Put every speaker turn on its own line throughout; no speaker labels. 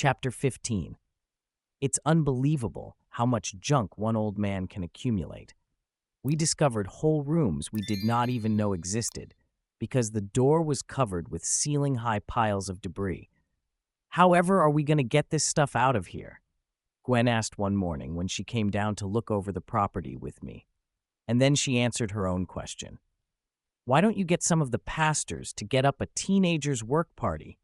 Chapter 15. It's unbelievable how much junk one old man can accumulate. We discovered whole rooms we did not even know existed because the door was covered with ceiling-high piles of debris. However, are we going to get this stuff out of here? Gwen asked one morning when she came down to look over the property with me. And then she answered her own question. Why don't you get some of the pastors to get up a teenager's work party?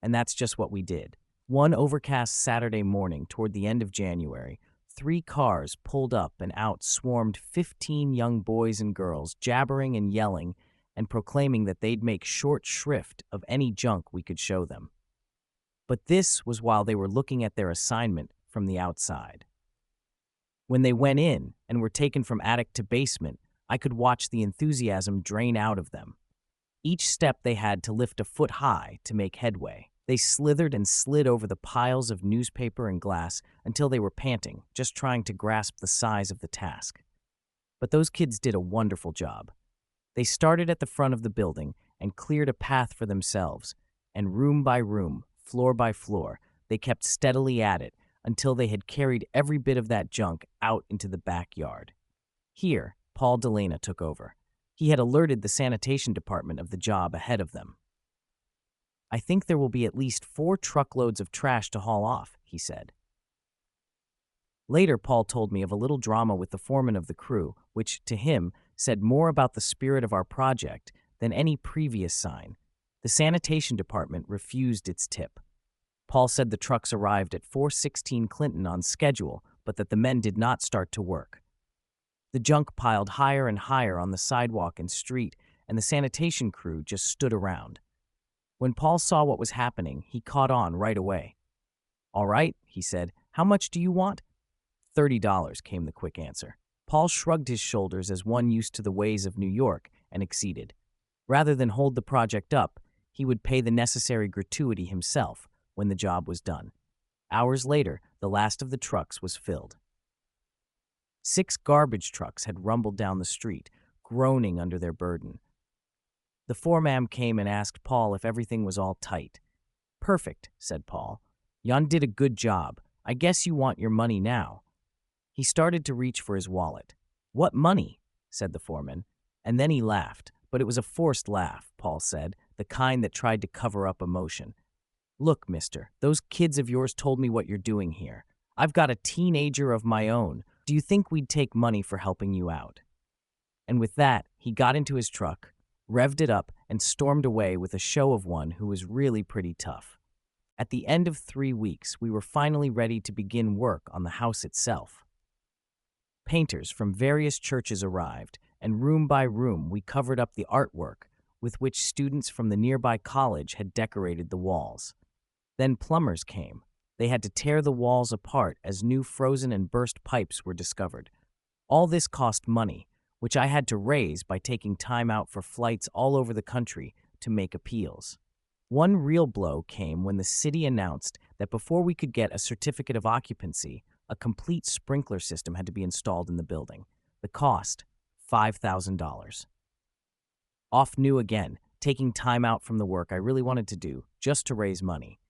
And that's just what we did. One overcast Saturday morning toward the end of January, 3 cars pulled up and out swarmed 15 young boys and girls, jabbering and yelling and proclaiming that they'd make short shrift of any junk we could show them. But this was while they were looking at their assignment from the outside. When they went in and were taken from attic to basement, I could watch the enthusiasm drain out of them. Each step they had to lift a foot high to make headway. They slithered and slid over the piles of newspaper and glass until they were panting, just trying to grasp the size of the task. But those kids did a wonderful job. They started at the front of the building and cleared a path for themselves, and room by room, floor by floor, they kept steadily at it until they had carried every bit of that junk out into the backyard. Here, Paul Delana took over. He had alerted the sanitation department of the job ahead of them. I think there will be at least 4 truckloads of trash to haul off, he said. Later, Paul told me of a little drama with the foreman of the crew, which, to him, said more about the spirit of our project than any previous sign. The sanitation department refused its tip. Paul said the trucks arrived at 416 Clinton on schedule, but that the men did not start to work. The junk piled higher and higher on the sidewalk and street, and the sanitation crew just stood around. When Paul saw what was happening, he caught on right away. All right, he said, how much do you want? $30, came the quick answer. Paul shrugged his shoulders as one used to the ways of New York and acceded. Rather than hold the project up, he would pay the necessary gratuity himself when the job was done. Hours later, the last of the trucks was filled. 6 garbage trucks had rumbled down the street, groaning under their burden. The foreman came and asked Paul if everything was all tight. Perfect, said Paul. Jan did a good job. I guess you want your money now. He started to reach for his wallet. What money? Said the foreman. And then he laughed, but it was a forced laugh, Paul said, the kind that tried to cover up emotion. Look, mister, those kids of yours told me what you're doing here. I've got a teenager of my own. Do you think we'd take money for helping you out? And with that, he got into his truck, revved it up, and stormed away with a show of one who was really pretty tough. At the end of 3 weeks, we were finally ready to begin work on the house itself. Painters from various churches arrived, and room by room we covered up the artwork with which students from the nearby college had decorated the walls. Then plumbers came. They had to tear the walls apart as new frozen and burst pipes were discovered. All this cost money, which I had to raise by taking time out for flights all over the country to make appeals. One real blow came when the city announced that before we could get a certificate of occupancy, a complete sprinkler system had to be installed in the building. The cost, $5,000. Off new again, taking time out from the work I really wanted to do, just to raise money.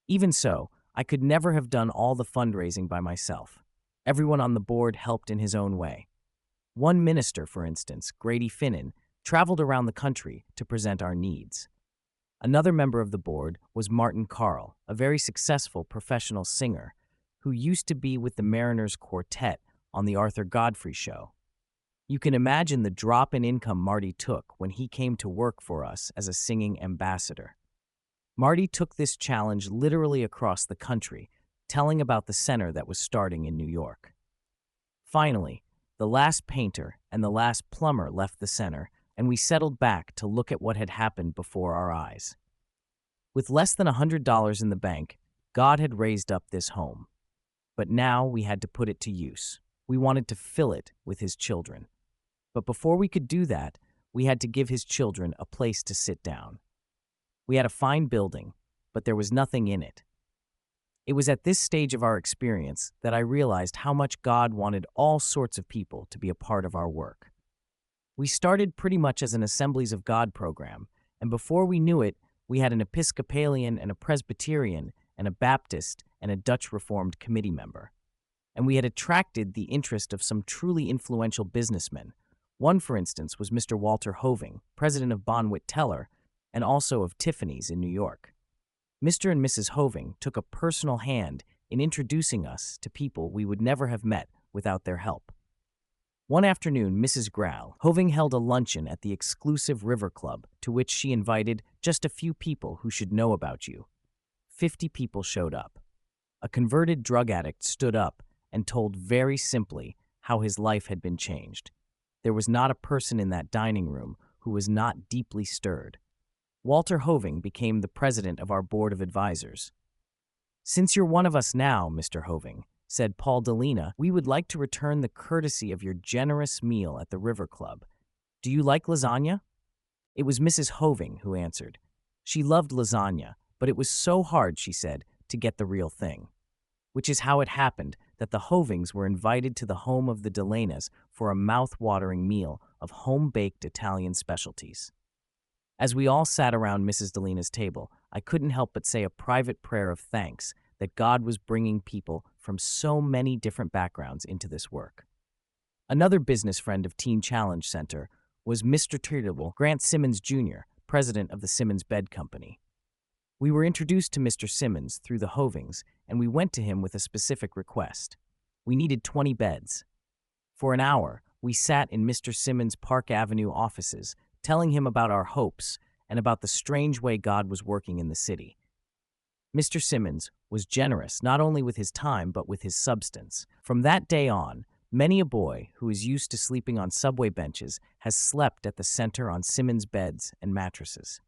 Even so, I could never have done all the fundraising by myself. Everyone on the board helped in his own way. One minister, for instance, Grady Finnan, traveled around the country to present our needs. Another member of the board was Martin Carl, a very successful professional singer who used to be with the Mariners Quartet on the Arthur Godfrey Show. You can imagine the drop in income Marty took when he came to work for us as a singing ambassador. Marty took this challenge literally across the country, telling about the center that was starting in New York. Finally, the last painter and the last plumber left the center, and we settled back to look at what had happened before our eyes. With less than $100 in the bank, God had raised up this home. But now we had to put it to use. We wanted to fill it with His children. But before we could do that, we had to give His children a place to sit down. We had a fine building, but there was nothing in it. It was at this stage of our experience that I realized how much God wanted all sorts of people to be a part of our work. We started pretty much as an Assemblies of God program, and before we knew it, we had an Episcopalian and a Presbyterian and a Baptist and a Dutch Reformed committee member. And we had attracted the interest of some truly influential businessmen. One, for instance, was Mr. Walter Hoving, president of Bonwit Teller, and also of Tiffany's in New York. Mr. and Mrs. Hoving took a personal hand in introducing us to people we would never have met without their help. One afternoon, Mrs. Grau Hoving held a luncheon at the exclusive River Club, to which she invited just a few people who should know about you. 50 people showed up. A converted drug addict stood up and told very simply how his life had been changed. There was not a person in that dining room who was not deeply stirred. Walter Hoving became the president of our board of advisors. "Since you're one of us now, Mr. Hoving," said Paul Delina, "we would like to return the courtesy of your generous meal at the River Club. Do you like lasagna?" It was Mrs. Hoving who answered. She loved lasagna, but it was so hard, she said, to get the real thing. Which is how it happened that the Hovings were invited to the home of the Delanas for a mouth-watering meal of home-baked Italian specialties. As we all sat around Mrs. Delina's table, I couldn't help but say a private prayer of thanks that God was bringing people from so many different backgrounds into this work. Another business friend of Teen Challenge Center was Mr. Treatable Grant Simmons Jr., president of the Simmons Bed Company. We were introduced to Mr. Simmons through the Hovings, and we went to him with a specific request. We needed 20 beds. For an hour, we sat in Mr. Simmons' Park Avenue offices, telling him about our hopes and about the strange way God was working in the city. Mr. Simmons was generous not only with his time but with his substance. From that day on, many a boy who is used to sleeping on subway benches has slept at the center on Simmons beds and mattresses.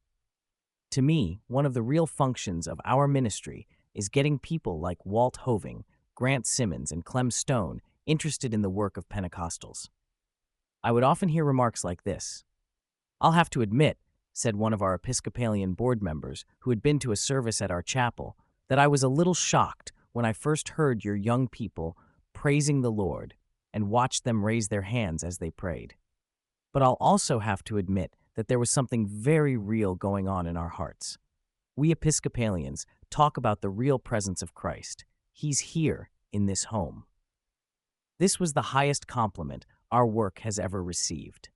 To me, one of the real functions of our ministry is getting people like Walt Hoving, Grant Simmons, and Clem Stone interested in the work of Pentecostals. I would often hear remarks like this. "I'll have to admit," said one of our Episcopalian board members who had been to a service at our chapel, "that I was a little shocked when I first heard your young people praising the Lord and watched them raise their hands as they prayed. But I'll also have to admit that there was something very real going on in our hearts. We Episcopalians talk about the real presence of Christ. He's here in this home." This was the highest compliment our work has ever received.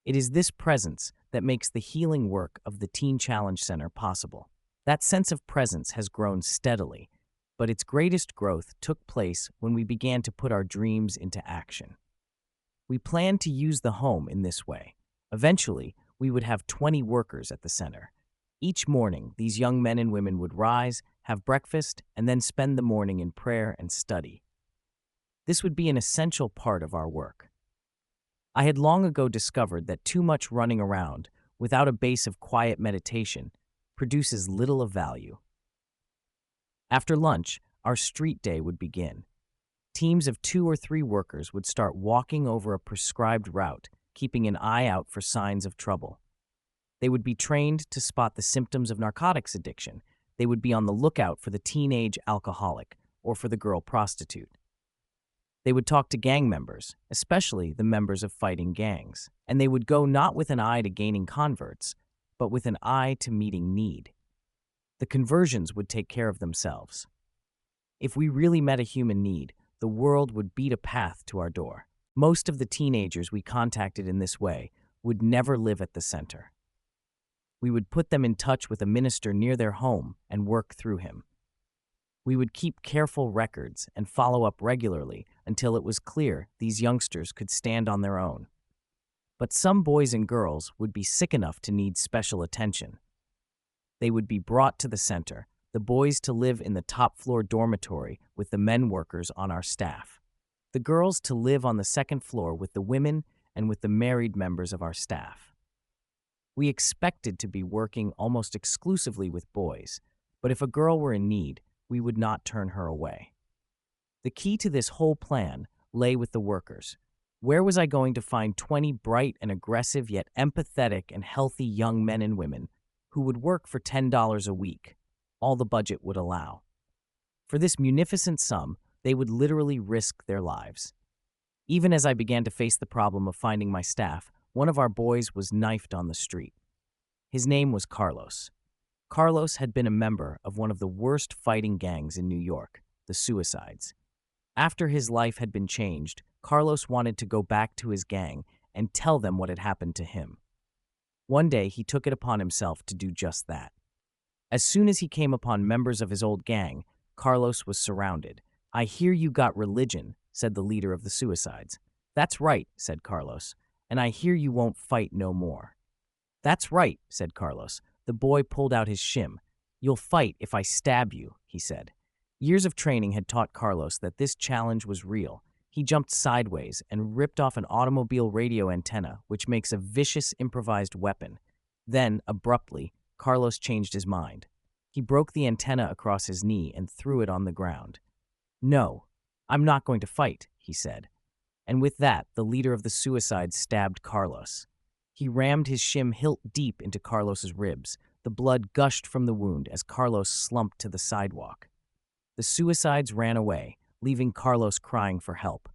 It is this presence that makes the healing work of the Teen Challenge Center possible. That sense of presence has grown steadily, but its greatest growth took place when we began to put our dreams into action. We planned to use the home in this way. Eventually, we would have 20 workers at the center. Each morning, these young men and women would rise, have breakfast, and then spend the morning in prayer and study. This would be an essential part of our work. I had long ago discovered that too much running around, without a base of quiet meditation, produces little of value. After lunch, our street day would begin. Teams of 2 or 3 workers would start walking over a prescribed route, keeping an eye out for signs of trouble. They would be trained to spot the symptoms of narcotics addiction. They would be on the lookout for the teenage alcoholic or for the girl prostitute. They would talk to gang members, especially the members of fighting gangs, and they would go not with an eye to gaining converts, but with an eye to meeting need. The conversions would take care of themselves. If we really met a human need, the world would beat a path to our door. Most of the teenagers we contacted in this way would never live at the center. We would put them in touch with a minister near their home and work through him. We would keep careful records and follow up regularly until it was clear these youngsters could stand on their own. But some boys and girls would be sick enough to need special attention. They would be brought to the center, the boys to live in the top-floor dormitory with the men workers on our staff, the girls to live on the second floor with the women and with the married members of our staff. We expected to be working almost exclusively with boys, but if a girl were in need, we would not turn her away. The key to this whole plan lay with the workers. Where was I going to find 20 bright and aggressive yet empathetic and healthy young men and women who would work for $10 a week, all the budget would allow? For this munificent sum, they would literally risk their lives. Even as I began to face the problem of finding my staff, one of our boys was knifed on the street. His name was Carlos. Carlos had been a member of one of the worst fighting gangs in New York, the Suicides. After his life had been changed, Carlos wanted to go back to his gang and tell them what had happened to him. One day, he took it upon himself to do just that. As soon as he came upon members of his old gang, Carlos was surrounded. "I hear you got religion," said the leader of the Suicides. "That's right," said Carlos, "and I hear you won't fight no more." "That's right," said Carlos. The boy pulled out his shim. "You'll fight if I stab you," he said. Years of training had taught Carlos that this challenge was real. He jumped sideways and ripped off an automobile radio antenna, which makes a vicious improvised weapon. Then, abruptly, Carlos changed his mind. He broke the antenna across his knee and threw it on the ground. "No, I'm not going to fight," he said. And with that, the leader of the Suicides stabbed Carlos. He rammed his shim hilt deep into Carlos's ribs. The blood gushed from the wound as Carlos slumped to the sidewalk. The Suicides ran away, leaving Carlos crying for help.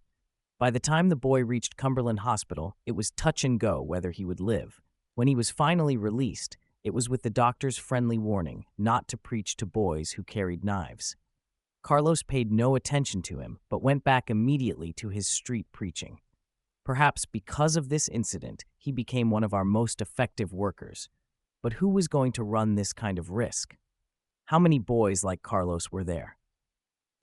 By the time the boy reached Cumberland Hospital, it was touch and go whether he would live. When he was finally released, it was with the doctor's friendly warning not to preach to boys who carried knives. Carlos paid no attention to him, but went back immediately to his street preaching. Perhaps because of this incident, he became one of our most effective workers. But who was going to run this kind of risk? How many boys like Carlos were there?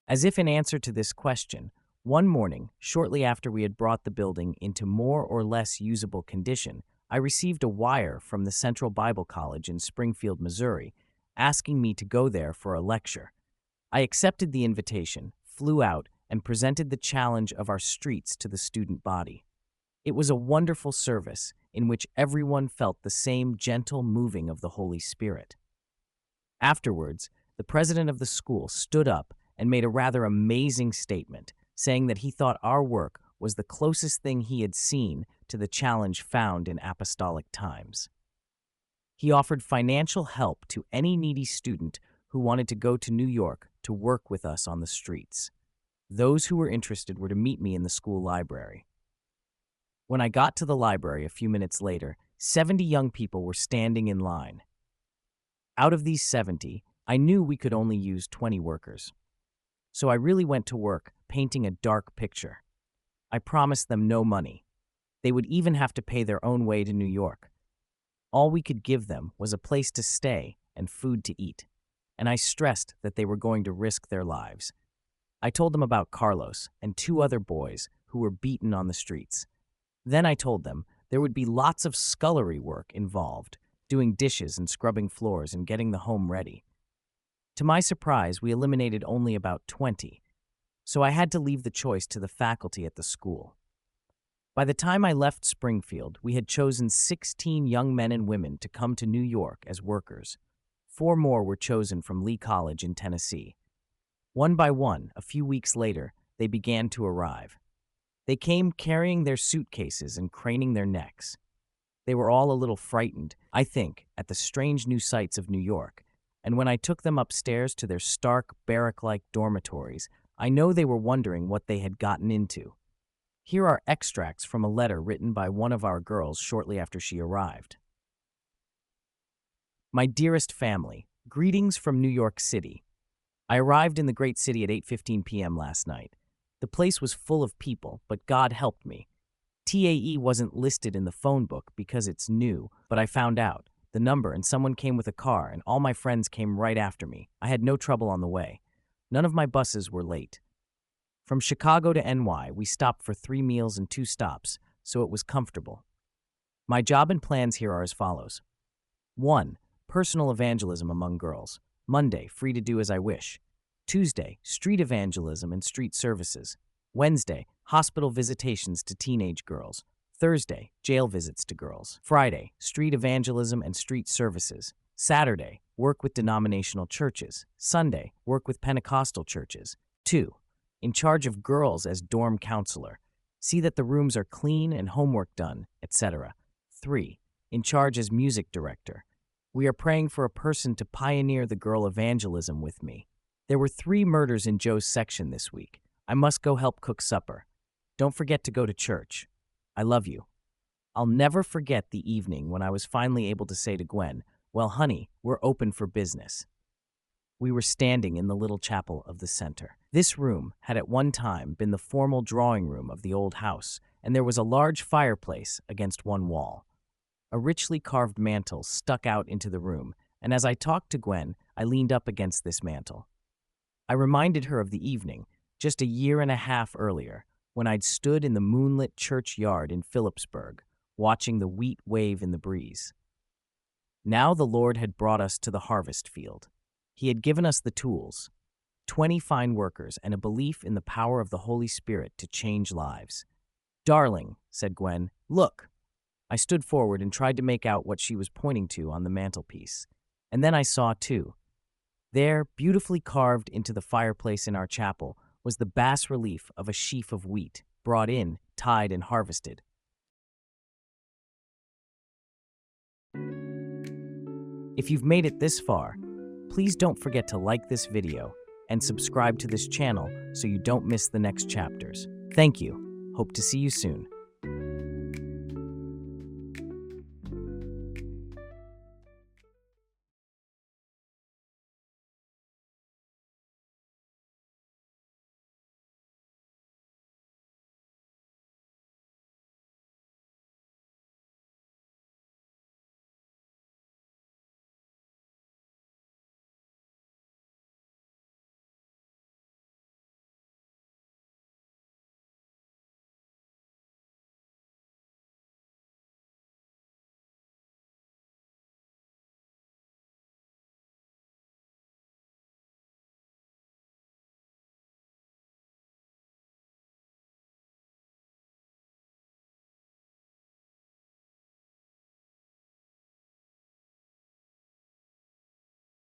As if in answer to this question, one morning, shortly after we had brought the building into more or less usable condition, I received a wire from the Central Bible College in Springfield, Missouri, asking me to go there for a lecture. I accepted the invitation, flew out, and presented the challenge of our streets to the student body. It was a wonderful service in which everyone felt the same gentle moving of the Holy Spirit. Afterwards, the president of the school stood up and made a rather amazing statement, saying that he thought our work was the closest thing he had seen to the challenge found in apostolic times. He offered financial help to any needy student who wanted to go to New York to work with us on the streets. Those who were interested were to meet me in the school library. When I got to the library a few minutes later, 70 young people were standing in line. Out of these 70, I knew we could only use 20 workers. So I really went to work painting a dark picture. I promised them no money. They would even have to pay their own way to New York. All we could give them was a place to stay and food to eat, and I stressed that they were going to risk their lives. I told them about Carlos and 2 other boys who were beaten on the streets. Then I told them there would be lots of scullery work involved, doing dishes and scrubbing floors and getting the home ready. To my surprise, we eliminated only about 20, so I had to leave the choice to the faculty at the school. By the time I left Springfield, we had chosen 16 young men and women to come to New York as workers. 4 more were chosen from Lee College in Tennessee. One by one, a few weeks later, they began to arrive. They came carrying their suitcases and craning their necks. They were all a little frightened, I think, at the strange new sights of New York, and when I took them upstairs to their stark, barrack-like dormitories, I know they were wondering what they had gotten into. Here are extracts from a letter written by one of our girls shortly after she arrived. My dearest family, greetings from New York City. I arrived in the great city at 8:15 p.m. last night. The place was full of people, but God helped me. TAE wasn't listed in the phone book because it's new, but I found out the number and someone came with a car and all my friends came right after me. I had no trouble on the way. None of my buses were late. From Chicago to NY, we stopped for 3 meals and 2 stops, so it was comfortable. My job and plans here are as follows. 1. Personal evangelism among girls. Monday, free to do as I wish. Tuesday, street evangelism and street services. Wednesday, hospital visitations to teenage girls. Thursday, jail visits to girls. Friday, street evangelism and street services. Saturday, work with denominational churches. Sunday, work with Pentecostal churches. 2. In charge of girls as dorm counselor. See that the rooms are clean and homework done, etc. 3. In charge as music director. We are praying for a person to pioneer the girl evangelism with me. There were 3 murders in Joe's section this week. I must go help cook supper. Don't forget to go to church. I love you. I'll never forget the evening when I was finally able to say to Gwen, Well, honey, we're open for business. We were standing in the little chapel of the center. This room had at one time been the formal drawing room of the old house, and there was a large fireplace against one wall. A richly carved mantel stuck out into the room, and as I talked to Gwen, I leaned up against this mantel. I reminded her of the evening, just a year and a half earlier, when I'd stood in the moonlit church yard in Phillipsburg, watching the wheat wave in the breeze. Now the Lord had brought us to the harvest field. He had given us the tools, 20 fine workers, and a belief in the power of the Holy Spirit to change lives. "Darling," said Gwen, "look." I stood forward and tried to make out what she was pointing to on the mantelpiece. And then I saw, too. There, beautifully carved into the fireplace in our chapel, was the bas relief of a sheaf of wheat, brought in, tied, and harvested. If you've made it this far, please don't forget to like this video and subscribe to this channel so you don't miss the next chapters. Thank you. Hope to see you soon.